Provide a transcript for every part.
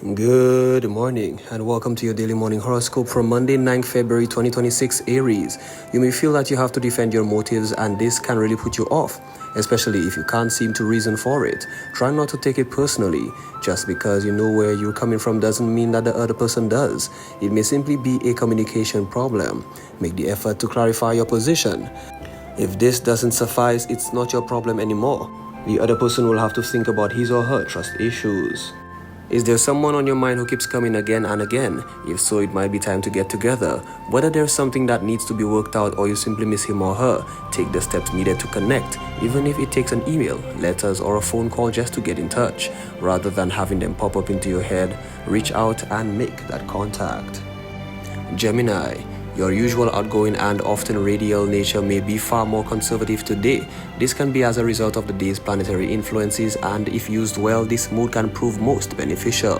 Good morning and welcome to your daily morning horoscope for Monday, 9th February 2026, Aries. You may feel that you have to defend your motives and this can really put you off, especially if you can't seem to reason for it. Try not to take it personally. Just because you know where you're coming from doesn't mean that the other person does. It may simply be a communication problem. Make the effort to clarify your position. If this doesn't suffice, it's not your problem anymore. The other person will have to think about his or her trust issues. Is there someone on your mind who keeps coming again and again? If so, it might be time to get together. Whether there's something that needs to be worked out or you simply miss him or her, take the steps needed to connect, even if it takes an email, letters, or a phone call just to get in touch. Rather than having them pop up into your head, reach out and make that contact. Gemini. Your usual outgoing and often radial nature may be far more conservative today. This can be as a result of the day's planetary influences, and if used well, this mood can prove most beneficial.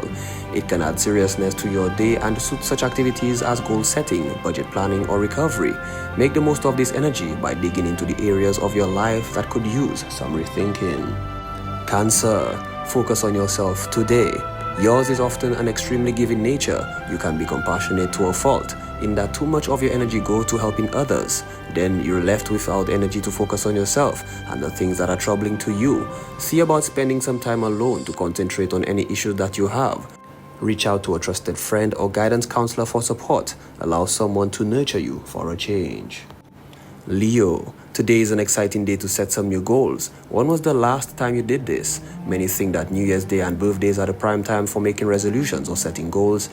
It can add seriousness to your day and suit such activities as goal setting, budget planning, or recovery. Make the most of this energy by digging into the areas of your life that could use some rethinking. Cancer. Focus on yourself today. Yours is often an extremely giving nature. You can be compassionate to a fault, in that too much of your energy goes to helping others. Then you're left without energy to focus on yourself and the things that are troubling to you. See about spending some time alone to concentrate on any issues that you have. Reach out to a trusted friend or guidance counselor for support. Allow someone to nurture you for a change. Leo. Today is an exciting day to set some new goals. When was the last time you did this? Many think that New Year's Day and birthdays are the prime time for making resolutions or setting goals.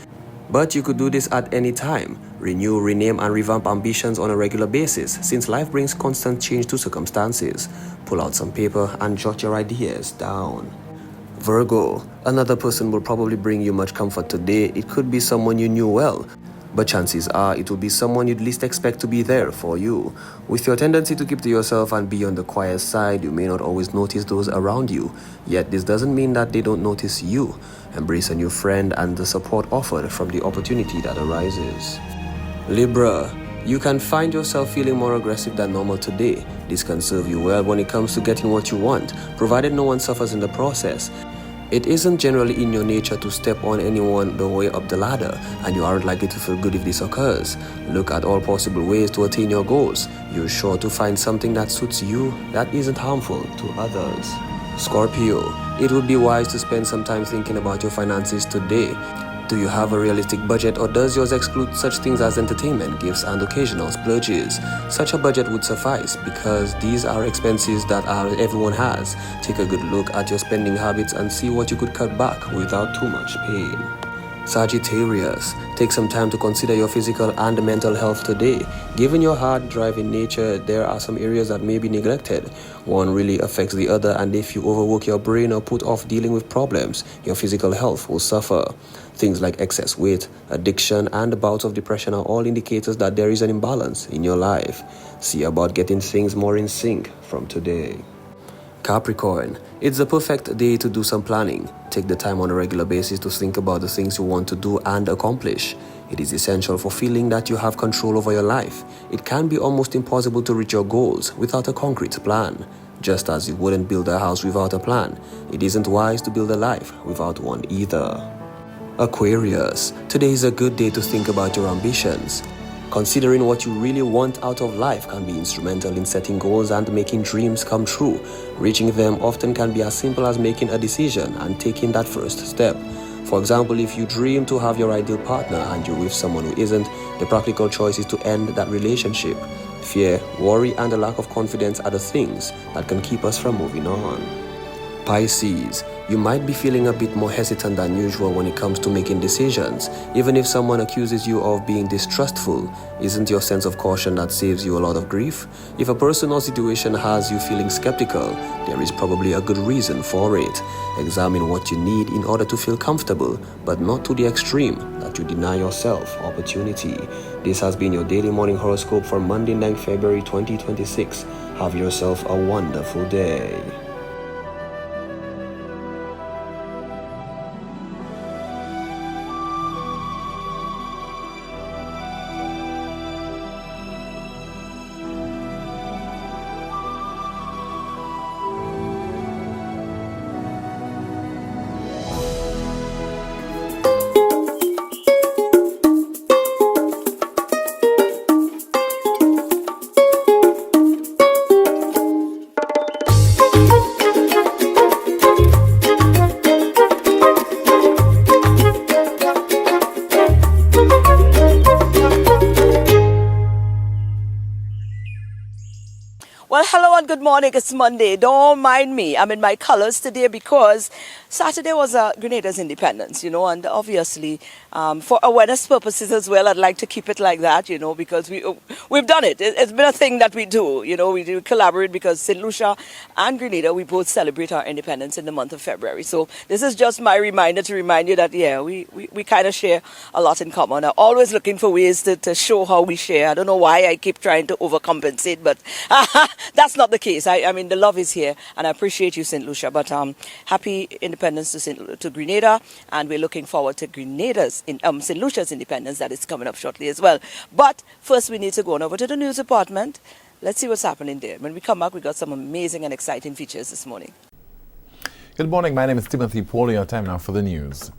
But you could do this at any time. Renew, rename, and revamp ambitions on a regular basis, since life brings constant change to circumstances. Pull out some paper and jot your ideas down. Virgo. Another person will probably bring you much comfort today. It could be someone you knew well, but chances are it will be someone you'd least expect to be there for you. With your tendency to keep to yourself and be on the quiet side, you may not always notice those around you. Yet this doesn't mean that they don't notice you. Embrace a new friend and the support offered from the opportunity that arises. Libra. You can find yourself feeling more aggressive than normal today. This can serve you well when it comes to getting what you want, provided no one suffers in the process. It isn't generally in your nature to step on anyone the way up the ladder, and you aren't likely to feel good if this occurs. Look at all possible ways to attain your goals. You're sure to find something that suits you that isn't harmful to others. Scorpio. It would be wise to spend some time thinking about your finances today. Do you have a realistic budget, or does yours exclude such things as entertainment, gifts, and occasional splurges? Such a budget would suffice, because these are expenses that everyone has. Take a good look at your spending habits and see what you could cut back without too much pain. Sagittarius. Take some time to consider your physical and mental health today. Given your hard-driving nature, there are some areas that may be neglected. One really affects the other, and if you overwork your brain or put off dealing with problems, your physical health will suffer. Things like excess weight, addiction, and bouts of depression are all indicators that there is an imbalance in your life. See about getting things more in sync from today. Capricorn. It's the perfect day to do some planning. Take the time on a regular basis to think about the things you want to do and accomplish. It is essential for feeling that you have control over your life. It can be almost impossible to reach your goals without a concrete plan. Just as you wouldn't build a house without a plan, it isn't wise to build a life without one either. Aquarius. Today is a good day to think about your ambitions. Considering what you really want out of life can be instrumental in setting goals and making dreams come true. Reaching them often can be as simple as making a decision and taking that first step. For example, if you dream to have your ideal partner and you're with someone who isn't, the practical choice is to end that relationship. Fear, worry, and a lack of confidence are the things that can keep us from moving on. Pisces. You might be feeling a bit more hesitant than usual when it comes to making decisions. Even if someone accuses you of being distrustful, isn't your sense of caution that saves you a lot of grief? If a person or situation has you feeling skeptical, there is probably a good reason for it. Examine what you need in order to feel comfortable, but not to the extreme that you deny yourself opportunity. This has been your daily morning horoscope for Monday, 9th February 2026. Have yourself a wonderful day. good morning. It's Monday. Don't mind me. I'm in my colors today because Saturday was Grenada's independence, and obviously for awareness purposes as well, I'd like to keep it like that, because we've done it. It's been a thing that we do, we do collaborate because St. Lucia and Grenada, we both celebrate our independence in the month of February. So this is just my reminder to remind you that, we kind of share a lot in common. I'm always looking for ways to show how we share. I don't know why I keep trying to overcompensate, but that's not the case. I mean, the love is here, and I appreciate you, St. Lucia. But happy independence to Grenada, and we're looking forward to St. Lucia's independence that is coming up shortly as well. But first, we need to go on over to the news department. Let's see what's happening there. When we come back, we got some amazing and exciting features this morning. Good morning. My name is Timothy Paul. Your time now for the news.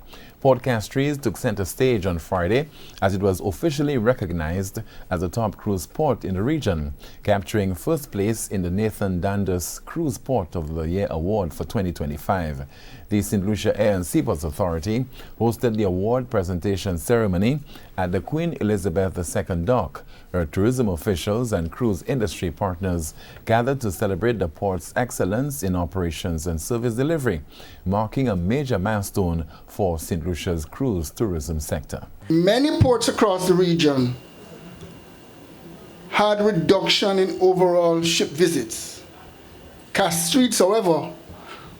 Port Castries took center stage on Friday as it was officially recognized as the top cruise port in the region, capturing first place in the Nathan Dundas Cruise Port of the Year Award for 2025. The St. Lucia Air and Seaports Authority hosted the award presentation ceremony at the Queen Elizabeth II Dock, where tourism officials and cruise industry partners gathered to celebrate the port's excellence in operations and service delivery, marking a major milestone for St. Lucia's cruise tourism sector. Many ports across the region had reduction in overall ship visits. Castries, however,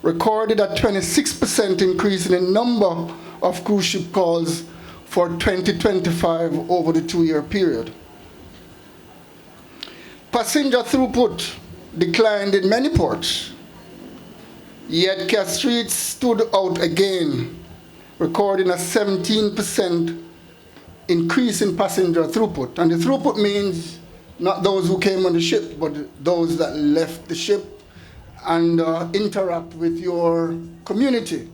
recorded a 26% increase in the number of cruise ship calls for 2025 over the two-year period. Passenger throughput declined in many ports, yet Castries stood out again, recording a 17% increase in passenger throughput. And the throughput means not those who came on the ship, but those that left the ship and interact with your community.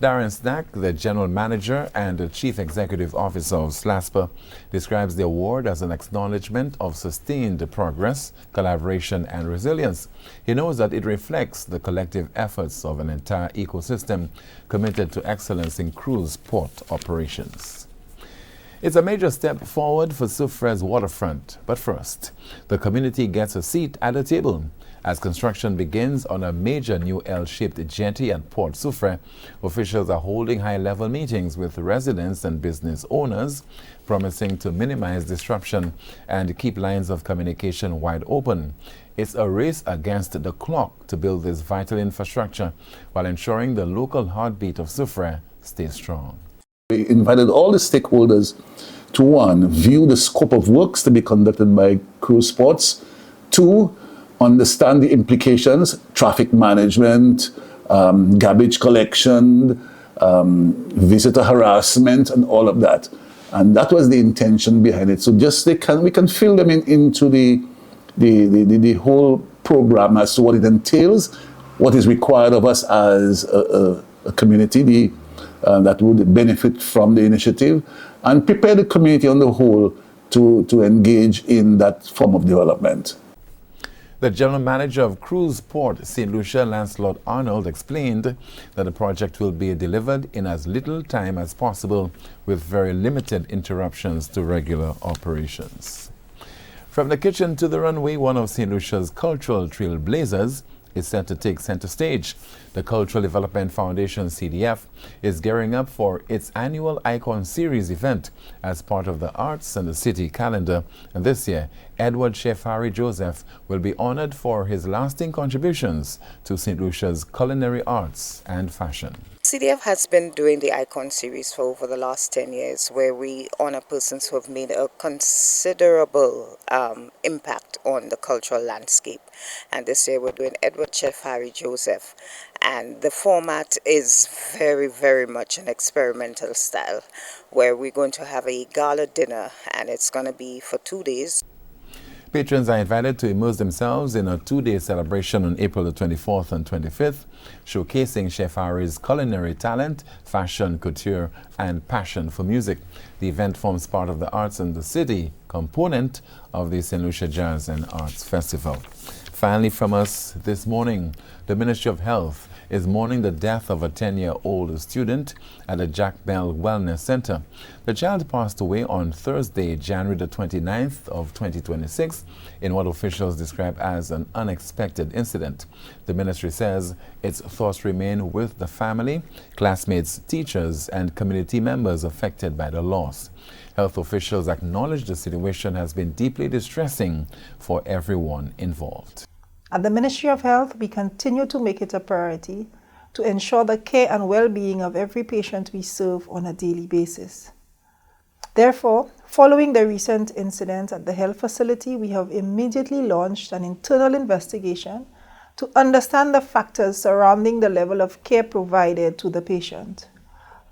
Darren Snack, the General Manager and the Chief Executive Officer of SLASPA, describes the award as an acknowledgement of sustained progress, collaboration and resilience. He knows that it reflects the collective efforts of an entire ecosystem committed to excellence in cruise port operations. It's a major step forward for Soufrière's waterfront, but first, the community gets a seat at the table. As construction begins on a major new L-shaped jetty at Port Soufrière, officials are holding high-level meetings with residents and business owners, promising to minimize disruption and keep lines of communication wide open. It's a race against the clock to build this vital infrastructure while ensuring the local heartbeat of Soufrière stays strong. We invited all the stakeholders to, one, view the scope of works to be conducted by cruise ports, two, understand the implications, traffic management, garbage collection, visitor harassment, and all of that. And that was the intention behind it. So just we can fill them into the whole program as to what it entails, what is required of us as a community that would benefit from the initiative, and prepare the community on the whole to engage in that form of development. The General Manager of Cruise Port St. Lucia, Lancelot Arnold, explained that the project will be delivered in as little time as possible with very limited interruptions to regular operations. From the kitchen to the runway, one of St. Lucia's cultural trailblazers is set to take center stage. The Cultural Development Foundation, CDF, is gearing up for its annual Icon Series event as part of the Arts and the City calendar. And this year, Edward Shefari Joseph will be honored for his lasting contributions to St. Lucia's culinary arts and fashion. CDF has been doing the Icon Series for over the last 10 years, where we honor persons who have made a considerable impact on the cultural landscape. And this year we're doing Edward Shefari Joseph. And the format is very, very much an experimental style, where we're going to have a gala dinner, and it's going to be for 2 days. Patrons are invited to immerse themselves in a two-day celebration on April the 24th and 25th, showcasing Shefari's culinary talent, fashion, couture, and passion for music. The event forms part of the Arts and the City component of the St. Lucia Jazz and Arts Festival. Finally from us this morning, the Ministry of Health is mourning the death of a 10-year-old student at the Jack Bell Wellness Center. The child passed away on Thursday, January the 29th of 2026, in what officials describe as an unexpected incident. The ministry says its thoughts remain with the family, classmates, teachers, and community members affected by the loss. Health officials acknowledge the situation has been deeply distressing for everyone involved. At the Ministry of Health, we continue to make it a priority to ensure the care and well-being of every patient we serve on a daily basis. Therefore, following the recent incident at the health facility, we have immediately launched an internal investigation to understand the factors surrounding the level of care provided to the patient.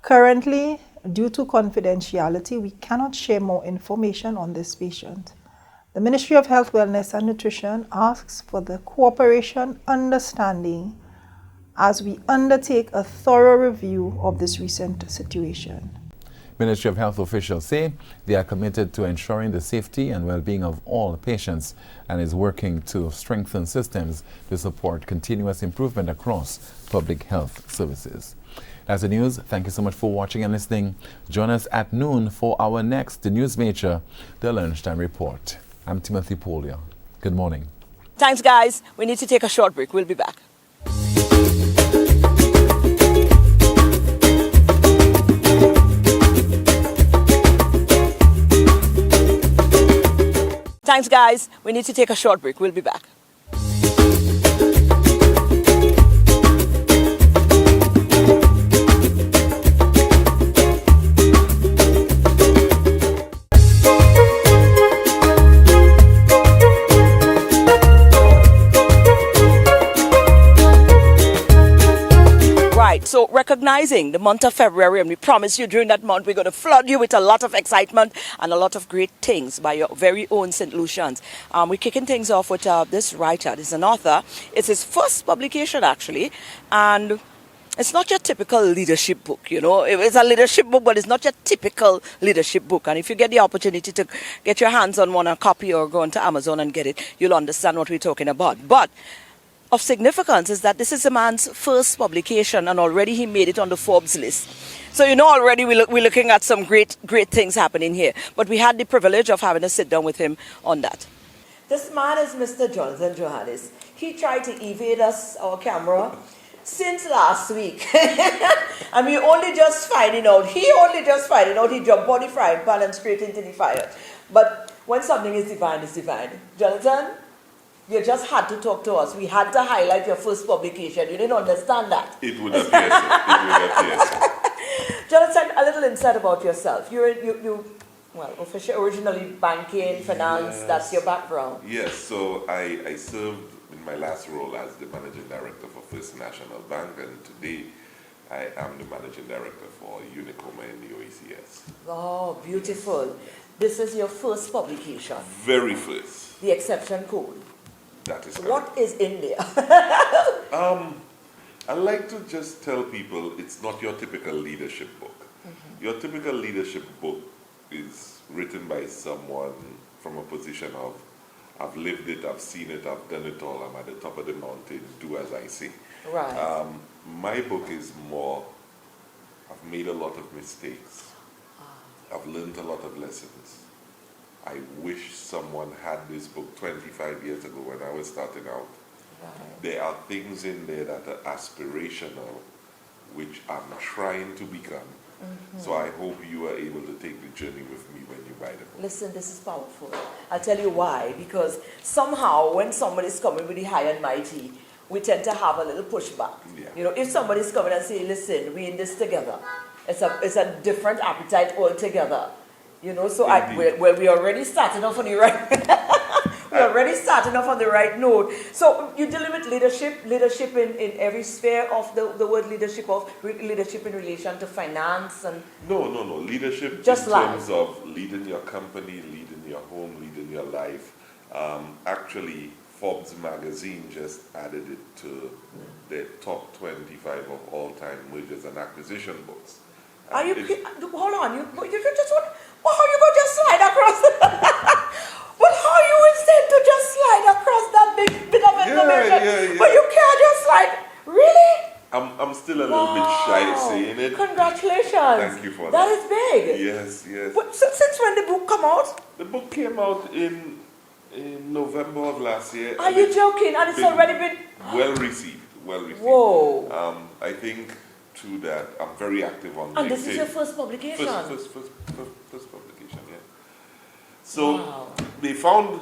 Currently, due to confidentiality, we cannot share more information on this patient. The Ministry of Health, Wellness and Nutrition asks for the cooperation, understanding as we undertake a thorough review of this recent situation. Ministry of Health officials say they are committed to ensuring the safety and well-being of all patients and is working to strengthen systems to support continuous improvement across public health services. That's the news. Thank you so much for watching and listening. Join us at noon for our next News Major, the Lunchtime Report. I'm Timothy Polia. Good morning. Thanks, guys. We need to take a short break. We'll be back. Thanks, guys. We need to take a short break. We'll be back. So recognizing the month of February, and we promise you during that month we're going to flood you with a lot of excitement and a lot of great things by your very own St. Lucians. We're kicking things off with this writer. This is an author. It's his first publication, actually, and it's not your typical leadership book, you know. It's a leadership book, but it's not your typical leadership book. And if you get the opportunity to get your hands on one, a copy, or go onto Amazon and get it, you'll understand what we're talking about. But of significance is that this is a man's first publication, and already he made it on the Forbes list. So you know already we're looking at some great things happening here. But we had the privilege of having a sit down with him on that. This man is Mr. Johnathan Johanness. He tried to evade us, our camera, since last week. And we only just finding out. He jumped on the frying pan and straight into the fire. But when something is divine, it's divine. Johnathan, you just had to talk to us. We had to highlight your first publication. You didn't understand that. It would appear so. Johnathan, a little insight about yourself. You originally banking, finance, that's your background. Yes, so I served in my last role as the managing director for First National Bank, and today I am the managing director for Unicoma in the OECS. Oh, beautiful. This is your first publication. Very first. The Exception Code. That is correct. What is in there? I like to just tell people it's not your typical leadership book. Mm-hmm. Your typical leadership book is written by someone from a position of, I've lived it, I've seen it, I've done it all, I'm at the top of the mountain, do as I say. Right. My book is more, I've made a lot of mistakes. I've learned a lot of lessons. I wish someone had this book 25 years ago when I was starting out. Right. There are things in there that are aspirational, which I'm trying to become. Mm-hmm. So I hope you are able to take the journey with me when you buy the book. Listen, this is powerful. I'll tell you why. Because somehow when somebody's coming with the high and mighty, we tend to have a little pushback. Yeah. You know, if somebody's coming and saying, listen, we're in this together, it's a different appetite altogether. You know, so we're already starting off on the right. We're already starting off on the right note. So you deal with leadership in every sphere of the word leadership in relation to finance and. No. Leadership just in terms of leading your company, leading your home, leading your life. Actually, Forbes magazine just added it to their top 25 of all-time mergers and acquisition books. Are you? Hold on. You just want. Well, how you going to just slide across? Well, how you intend to just slide across that big bit of information? Yeah. But you can't just slide. Really? I'm still a little bit shy saying it. Congratulations. Thank you for that. That is big. Yes, yes. But since when did the book come out? The book came out in November of last year. Are you joking? And it's already been well received. Well received. Whoa. I think too that I'm very active on LinkedIn. And this is your first publication? First publication, yeah. So they found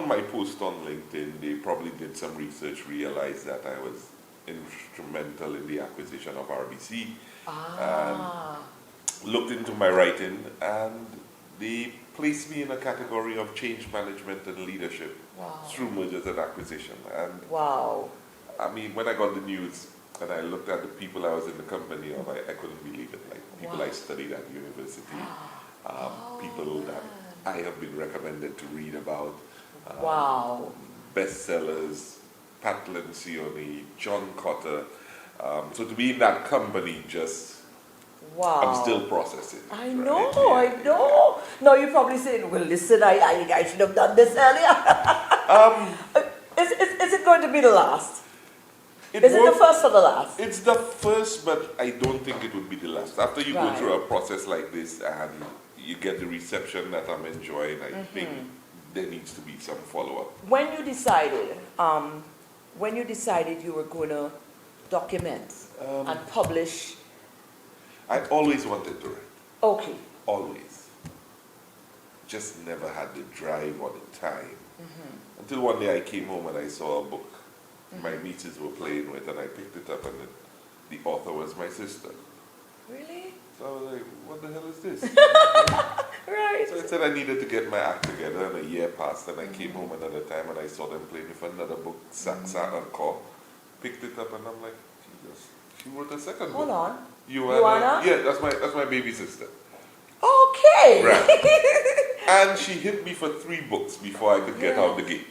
my post on LinkedIn. They probably did some research, realized that I was instrumental in the acquisition of RBC. Looked into my writing, and they placed me in a category of change management and leadership through mergers and acquisition. And I mean, when I got the news and I looked at the people I was in the company of, I couldn't believe it. Like people I studied at university, people that I have been recommended to read about, bestsellers, Pat Lencioni, John Cotter. So to be in that company, just I'm still processing. I know, right? I know. No, you're probably saying, well, listen, I should have done this earlier. Is it going to be the last? Is it the first or the last? It's the first, but I don't think it would be the last. After you go through a process like this and you get the reception that I'm enjoying, I think there needs to be some follow-up. When you decided you were going to document and publish, I always wanted to write. Okay. Always. Just never had the drive or the time. Until one day I came home and I saw a book my nieces were playing with, and I picked it up, and the author was my sister. Really? So I was like, what the hell is this? Right. So I said I needed to get my act together, and a year passed, and I came home another time and I saw them playing with another book, Saxa and Cor. Picked it up and I'm like, Jesus, she wrote a second book. Hold on. Joanna? Yeah, that's my baby sister. Okay. Right. And she hit me for 3 books before I could get out the gate.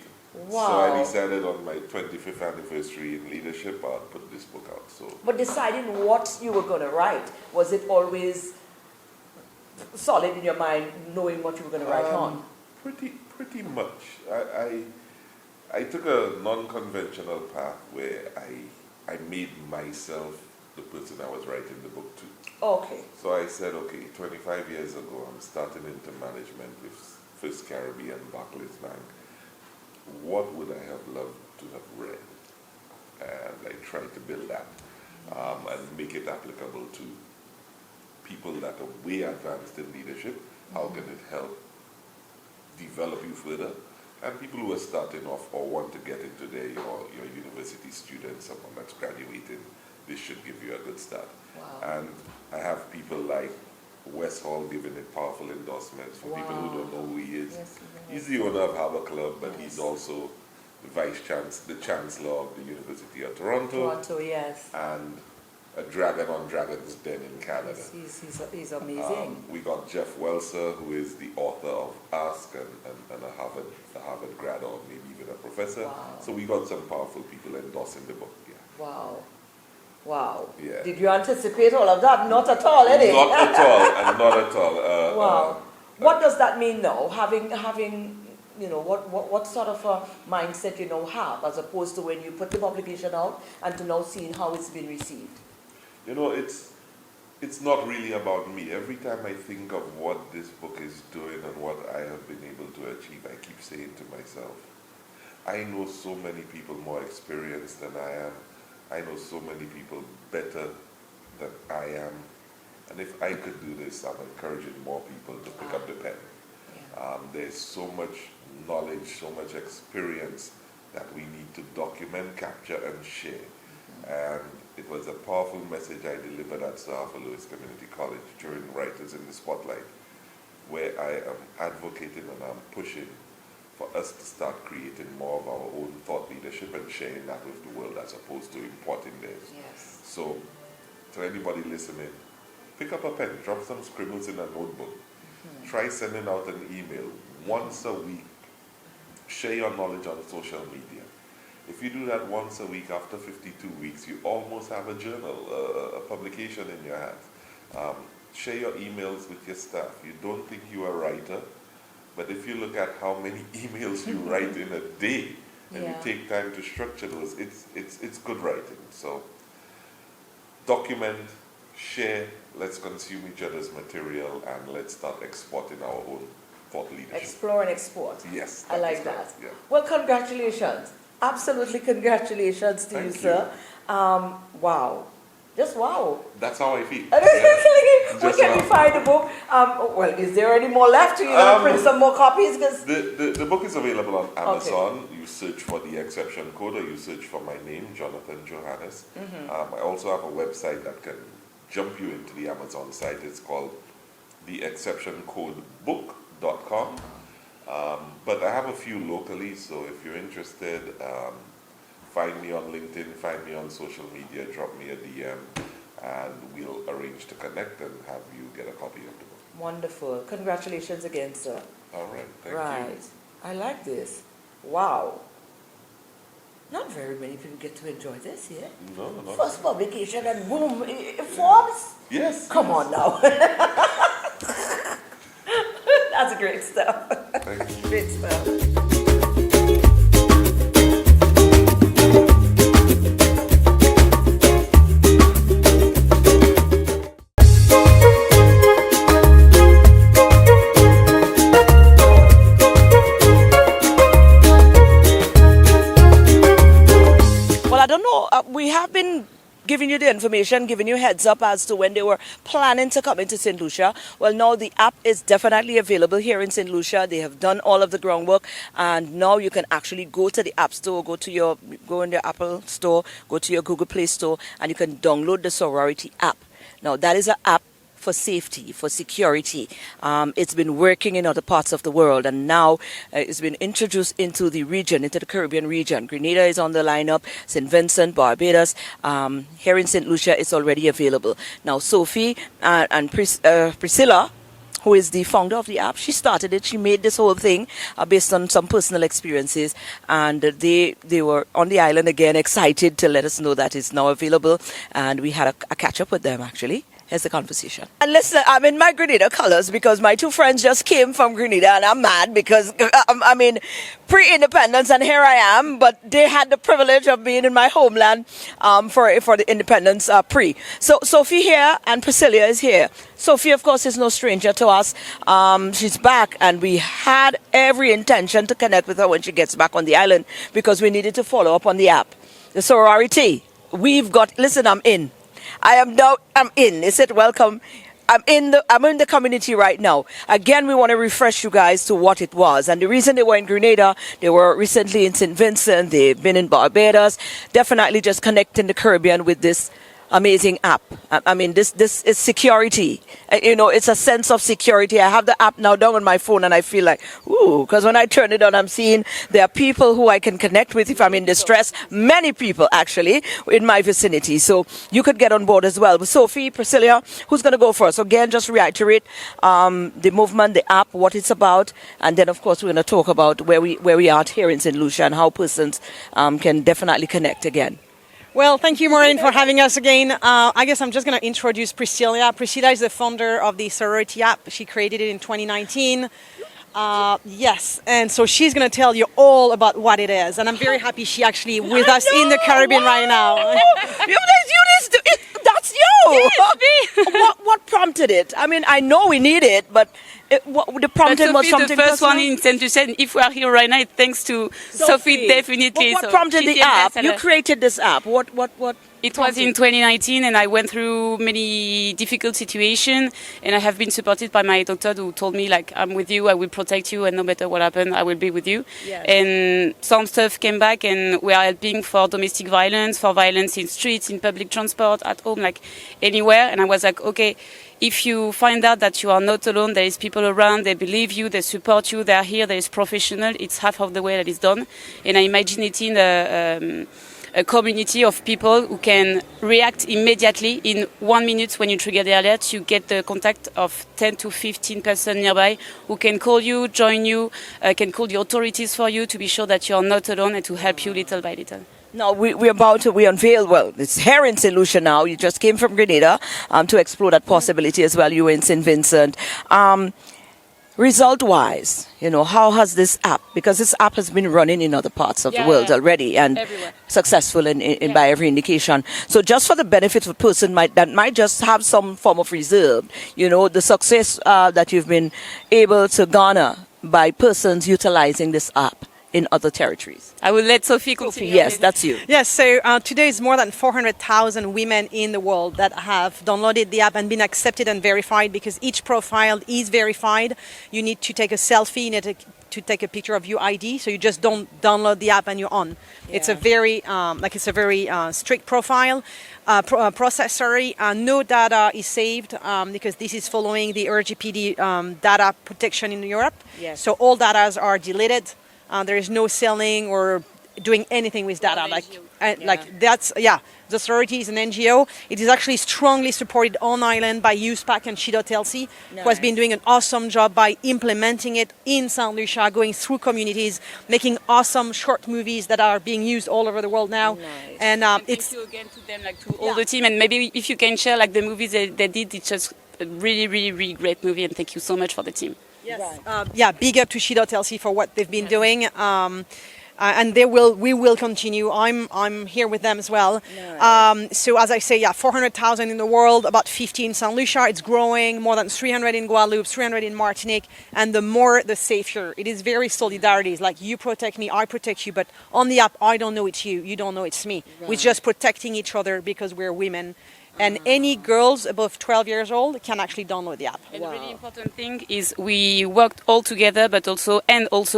Wow. So I decided on my 25th anniversary in leadership, I'll put this book out. So. But deciding what you were going to write, was it always solid in your mind, knowing what you were going to write on? Pretty much. I took a non-conventional path where I made myself the person I was writing the book to. Okay. So I said, okay, 25 years ago, I'm starting into management with First Caribbean, Barclays Bank. What would I have loved to have read? And I tried to build that and make it applicable to people that are way advanced in leadership. How can it help develop you further? And people who are starting off or want to get into there, your university students, someone that's graduating, this should give you a good start. Wow. And I have people like Wes Hall giving it powerful endorsements for people who don't know who he is. Yes, He's the owner of Harbour Club, but he's also the Chancellor of the University of Toronto. Toronto, yes. And a dragon on Dragon's Den in Canada. He's amazing. We got Jeff Welser, who is the author of Ask and a Harvard grad or maybe even a professor. Wow. So we got some powerful people endorsing the book. Yeah. Wow. Yeah. Did you anticipate all of that? Not at all, eh? Not at all, not at all. Wow. What does that mean now? Having what sort of a mindset you now have, as opposed to when you put the publication out and to now seeing how it's been received? It's not really about me. Every time I think of what this book is doing and what I have been able to achieve, I keep saying to myself, I know so many people more experienced than I am. I know so many people better than I am. And if I could do this, I'm encouraging more people to pick up the pen. Yeah. There's so much knowledge, so much experience that we need to document, capture, and share. And it was a powerful message I delivered at Sir Arthur Lewis Community College during Writers in the Spotlight, where I am advocating and I'm pushing for us to start creating more of our own thought leadership and sharing that with the world as opposed to importing theirs. Yes. So, to anybody listening, pick up a pen, drop some scribbles in a notebook. Try sending out an email once a week. Share your knowledge on social media. If you do that once a week after 52 weeks, you almost have a journal, a publication in your hands. Share your emails with your staff. You don't think you are a writer, but if you look at how many emails you write in a day, and you take time to structure those, it's good writing. So document, share, let's consume each other's material, and let's start exporting our own thought leadership. Explore and export. Yes. I like is that. right, yeah. Well, congratulations. Absolutely congratulations to you, Thank sir. Wow. Just wow. That's how I feel. Where Just can we find the book? Well, is there any more left? You're going to print some more copies? The book is available on Amazon. Okay. You search for The Exception Code, or you search for my name, Johnathan Johanness. I also have a website that can jump you into the Amazon site. It's called theexceptioncodebook.com. But I have a few locally, so if you're interested, find me on LinkedIn, find me on social media, drop me a DM, and we'll arrange to connect and have you get a copy of the book. Wonderful. Congratulations again, sir. All right, thank you. Right. I like this. Wow. Not very many people get to enjoy this, yeah? No, no. First publication and boom, Forbes? Yes. Come on now. That's great stuff. Thank you. Great stuff. Well, I don't know. We have been giving you the information, giving you heads up as to when they were planning to come into St. Lucia. Well, now the app is definitely available here in St. Lucia. They have done all of the groundwork, and now you can actually go to the App Store, go in the Apple Store, go to your Google Play Store, and you can download the Sorority app. Now, that is an app for safety, for security. It's been working in other parts of the world, and now it's been introduced into the region, into the Caribbean region. Grenada is on the lineup, St. Vincent, Barbados. Here in St. Lucia, it's already available. Now, Sophie and Priscilla, who is the founder of the app, she started it. She made this whole thing based on some personal experiences, and they were on the island again, excited to let us know that it's now available, and we had a catch up with them actually. Here's the conversation. And listen, I'm in my Grenada colors because my two friends just came from Grenada, and I'm mad because, pre-independence, and here I am, but they had the privilege of being in my homeland for the independence pre. So Sophie here and Priscilla is here. Sophie, of course, is no stranger to us. She's back, and we had every intention to connect with her when she gets back on the island because we needed to follow up on the app. The Sorority. I'm in. I'm in. Is it welcome? I'm in the community right now. Again, we want to refresh you guys to what it was. And the reason they were in Grenada, they were recently in St. Vincent, they've been in Barbados, definitely just connecting the Caribbean with this amazing app. This is security. It's a sense of security. I have the app now down on my phone, and I feel like, ooh, because when I turn it on, I'm seeing there are people who I can connect with if I'm in distress. Many people, actually, in my vicinity. So you could get on board as well. But Sophie, Priscilla, who's going to go first? Again, just reiterate the movement, the app, what it's about. And then, of course, we're going to talk about where we are here in St. Lucia and how persons can definitely connect again. Well, thank you, Maureen, for having us again. I guess I'm just going to introduce Priscilla. Priscilla is the founder of the Sorority app. She created it in 2019. Yes, and so she's going to tell you all about what it is. And I'm very happy she's actually with us in the Caribbean right now. That's you! What prompted it? I know we need it, but the prompting was something the first personal? one in St. Lucia, if we are here right now, thanks to Sophie definitely. What prompted the app? You created this app. What? It was in 2019, and I went through many difficult situations, and I have been supported by my doctor who told me, like, I'm with you, I will protect you, and no matter what happens, I will be with you. Yes. And some stuff came back, and we are helping for domestic violence, for violence in streets, in public transport, at home, like anywhere. And I was like, okay, if you find out that you are not alone, there is people around, they believe you, they support you, they are here, there is professional, it's half of the way that is done. And I imagine it in a community of people who can react immediately in 1 minute when you trigger the alert. You get the contact of 10 to 15 persons nearby who can call you, join you, can call the authorities for you to be sure that you are not alone and to help you little by little. Now, we unveil, well, it's here in St. Lucia now. You just came from Grenada to explore that possibility as well. You were in St. Vincent. result-wise, how has this app, because this app has been running in other parts of the world already and everywhere. successful in by every indication. So just for the benefit of a person that might just have some form of reserve, the success that you've been able to garner by persons utilizing this app in other territories. I will let Sophie continue. Yes, that's you. Yes, so today is more than 400,000 women in the world that have downloaded the app and been accepted and verified, because each profile is verified. You need to take a selfie, you need to take a picture of your ID, so you just don't download the app and you're on. Yeah. It's a very strict profile. Process, sorry. No data is saved because this is following the RGPD data protection in Europe. Yes. So all data are deleted. There is no selling or doing anything with data. The Sorority is an NGO. It is actually strongly supported on island by USPAC and She.LC, who has been doing an awesome job by implementing it in St. Lucia, going through communities, making awesome short movies that are being used all over the world now. Nice. And thank you again to them, to all the team, and maybe if you can share the movies they did. It's just a really, really, really great movie, and thank you so much for the team. Yes. Big up to She.LC for what they've been doing. And we will continue. I'm here with them as well. Nice. So as I say, 400,000 in the world, about 50 in St. Lucia. It's growing, more than 300 in Guadeloupe, 300 in Martinique, and the more, the safer. It is very solidarity. It's like you protect me, I protect you, but on the app, I don't know it's you, you don't know it's me. Right. We're just protecting each other because we're women. And any girls above 12 years old can actually download the app. And the really important thing is we worked all together, but also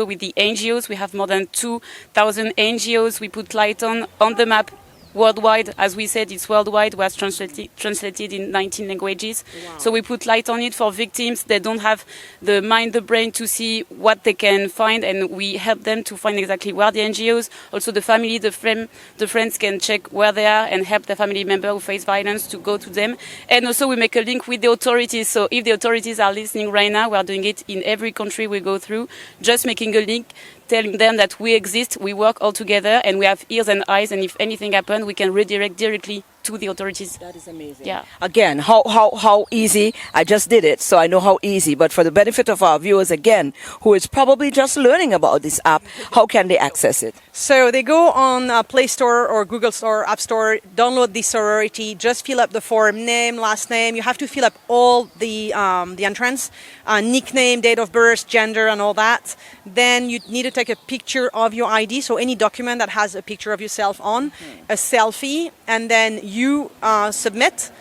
with the NGOs. We have more than 2,000 NGOs we put light on the map worldwide. As we said, it's worldwide. It was translated in 19 languages. Wow. So we put light on it for victims. They don't have the mind, the brain to see what they can find, and we help them to find exactly where the NGOs, also the family, the friends can check where they are and help their family member who face violence to go to them. And also we make a link with the authorities. So if the authorities are listening right now, we are doing it in every country we go through, just making a link, telling them that we exist, we work all together, and we have ears and eyes, and if anything happens, we can redirect directly to the authorities. That is amazing. Yeah. Again, how easy. I just did it, so I know how easy. But for the benefit of our viewers, again, who is probably just learning about this app, how can they access it? So they go on Play Store or Google Store, App Store, download the Sorority, just fill up the form, name, last name. You have to fill up all the entrance, nickname, date of birth, gender, and all that. Then you need to take a picture of your ID, so any document that has a picture of yourself on, a selfie, and then you submit.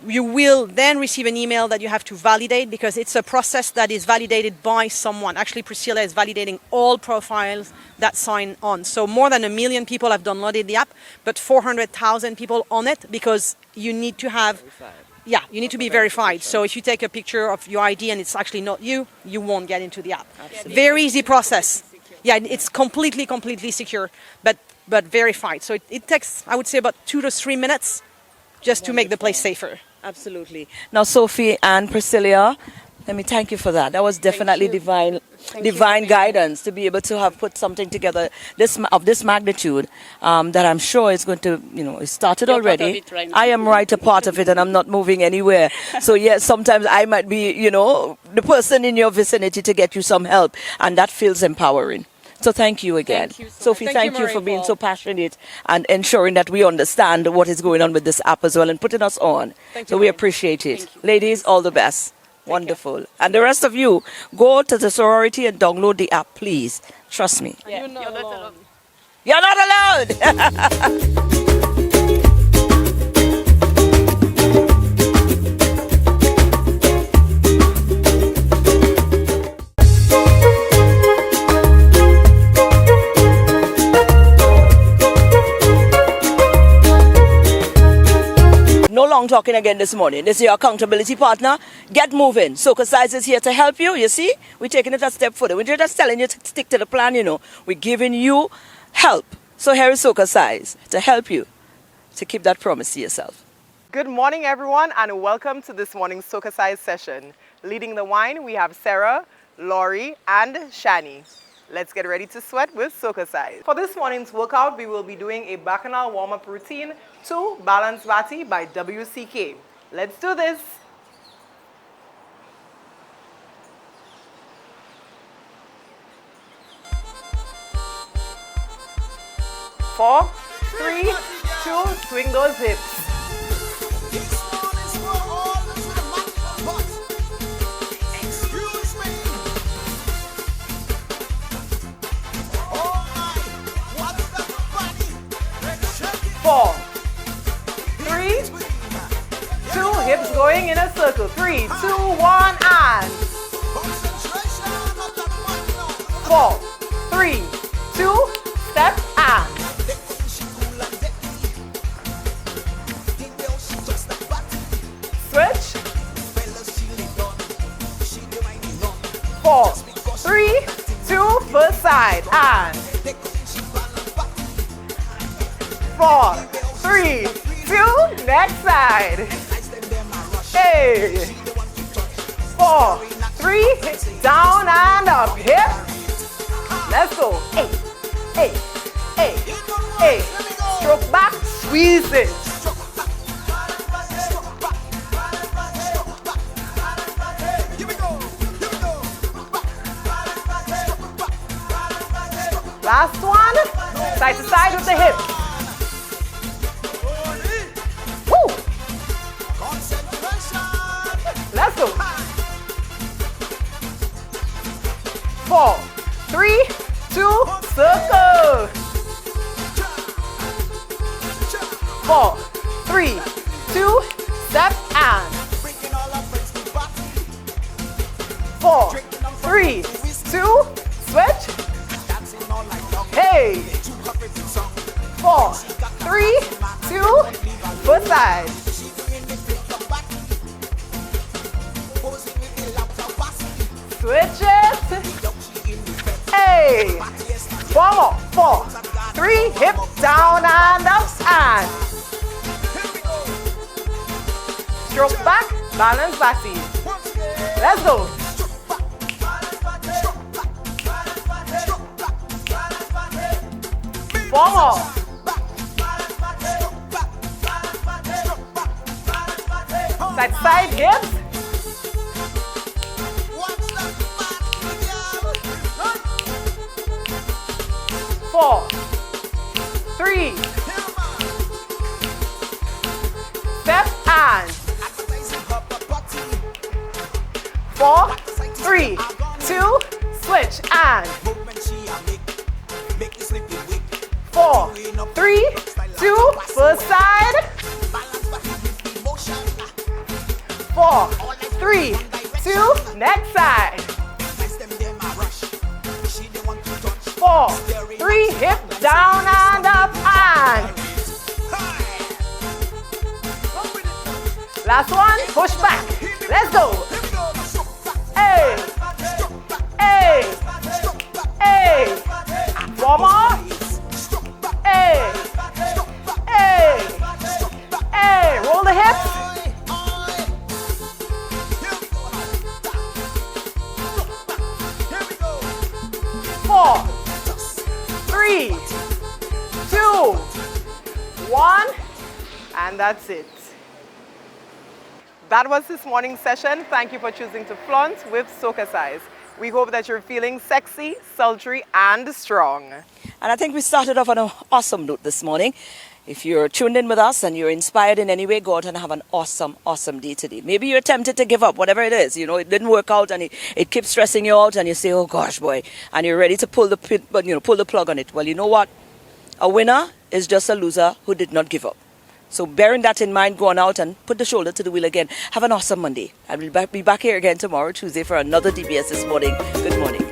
You will then receive an email that you have to validate, because it's a process that is validated by someone. Actually, Priscilla is validating all profiles that sign on. So more than 1 million people have downloaded the app, but 400,000 people on it, because you need to have... Yeah, you need to be verified. So if you take a picture of your ID and it's actually not you, you won't get into the app. Absolutely. Very easy process. Yeah, it's completely secure, but verified. So it takes, I would say, about 2 to 3 minutes just to make the place safer. Absolutely. Now, Sophie and Priscilla, let me thank you for that. That was definitely divine guidance to be able to have put something together of this magnitude that I'm sure is going to, it started You're already. part of it right now. I am right a part of it, and I'm not moving anywhere. So yes, sometimes I might be, the person in your vicinity to get you some help, and that feels empowering. So thank you again. Thank you so Sophie, much. thank you for being so passionate and ensuring that we understand what is going on with this app as well and putting us on. So we appreciate it. Ladies, all the best. Wonderful. And the rest of you, go to the Sorority and download the app, please. Trust me. Yeah. You're not alone. You're not alone! No long talking again this morning. This is your accountability partner. Get moving. Soca Cize is here to help you. You see, we're taking it a step further. We're just telling you to stick to the plan, We're giving you help. So here is Soca Cize to help you to keep that promise to yourself. Good morning, everyone, and welcome to this morning's Soca Cize session. Leading the wine, we have Sarah, Laurie, and Shani. Let's get ready to sweat with Soca Cize. For this morning's workout, we will be doing a bacchanal warm-up routine to Balance Bati by WCK. Let's do this. 4, 3, 2, swing those hips. 4, 3, 2, hips going in a circle. 3, 2, 1, and 4, 3, 2, step and switch. 4, 3, 2, first side and 4, 3, 2, next side. Hey. 4, 3, down and up. Hip. Let's go. 8, 8, 8, 8. Stroke back, squeeze it. Last one, side to side with the hip. Woo! Let's go. 4, 3, 2, circle. 4, 3, 2, step and 4, 3, 2, switch. Hey. 4, 3, 2, foot side. Switch it. Hey. 4 more. 4, 3, hip down and up and stroke back, balance backside. Let's go. 4 more. Side to side hips. 4, 3, step and 4, 3, 2, switch and 4, 3, 2, first side. 4, 3, 2, next side. 4, 3, hip down and up and last one, push back. Let's go. Hey, hey, hey. 4 more. Hey, hey, hey. Roll the hips. 4, 3, 2, 1, and that's it. That was this morning's session. Thank you for choosing to flaunt with Soca Cize. We hope that you're feeling sexy, sultry, and strong. And I think we started off on an awesome note this morning. If you're tuned in with us and you're inspired in any way, go out and have an awesome, awesome day today. Maybe you're tempted to give up, whatever it is. You know, it didn't work out and it keeps stressing you out and you say, oh gosh, boy. And you're ready to pull the plug on it. Well, you know what? A winner is just a loser who did not give up. So bearing that in mind, go on out and put the shoulder to the wheel again. Have an awesome Monday. I will be back here again tomorrow, Tuesday, for another DBS This Morning. Good morning.